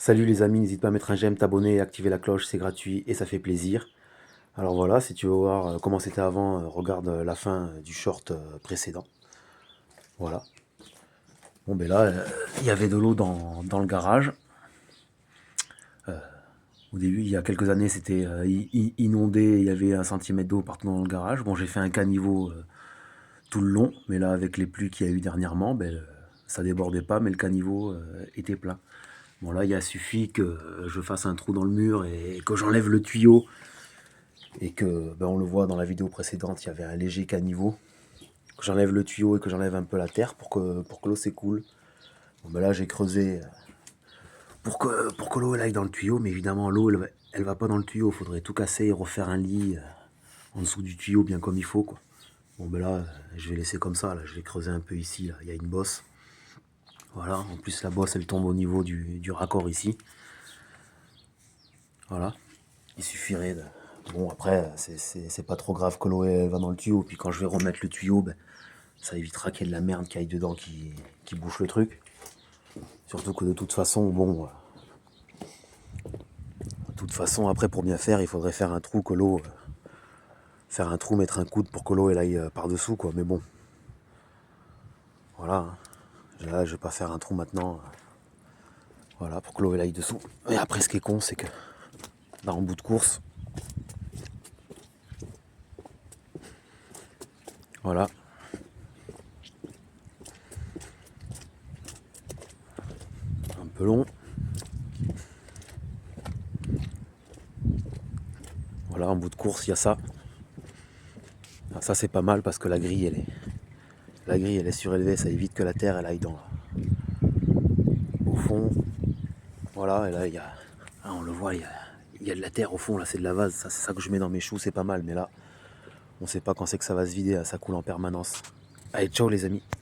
Salut les amis, n'hésite pas à mettre un j'aime, t'abonner et activer la cloche, c'est gratuit et ça fait plaisir. Alors voilà, si tu veux voir comment c'était avant, regarde la fin du short précédent. Voilà. Bon ben là, il y avait de l'eau dans le garage. Au début, il y a quelques années, c'était inondé, il y avait 1 centimètre d'eau partout dans le garage. Bon, j'ai fait un caniveau tout le long, mais là, avec les pluies qu'il y a eu dernièrement, ben, ça débordait pas, mais le caniveau était plein. Bon là, il a suffi que je fasse un trou dans le mur et que j'enlève le tuyau et que ben, on le voit dans la vidéo précédente, il y avait un léger caniveau. Que j'enlève le tuyau et que j'enlève un peu la terre pour que l'eau s'écoule. Bon, ben là, j'ai creusé pour que l'eau elle aille dans le tuyau, mais évidemment, l'eau elle va pas dans le tuyau. Il faudrait tout casser et refaire un lit en dessous du tuyau, bien comme il faut, quoi. Bon, ben là, je vais laisser comme ça. Là. Je vais creuser un peu ici. Là. Il y a une bosse. Voilà. En plus, la bosse, elle tombe au niveau du raccord ici. Voilà. Il suffirait de... Bon, après, c'est pas trop grave que l'eau elle va dans le tuyau. Puis quand je vais remettre le tuyau, ben, ça évitera qu'il y ait de la merde qui aille dedans, qui bouche le truc. Surtout que de toute façon, bon... De toute façon, après, pour bien faire, il faudrait faire un trou, que l'eau... Faire un trou, mettre un coude pour que l'eau elle aille par-dessous, quoi. Mais bon. Voilà. Hein. Là, je vais pas faire un trou maintenant. Voilà, pour que l'eau elle aille dessous. Et après, ce qui est con, c'est que... Là, en bout de course... Voilà. Un peu long. Voilà, en bout de course, il y a ça. Alors ça, c'est pas mal parce que la grille, elle est surélevée. Ça évite que la terre, elle aille au fond. Voilà, et là, il y a... Ah, on le voit, il y a de la terre au fond. Là, c'est de la vase. Ça, c'est ça que je mets dans mes choux. C'est pas mal. Mais là, on sait pas quand c'est que ça va se vider. Ça coule en permanence. Allez, ciao les amis.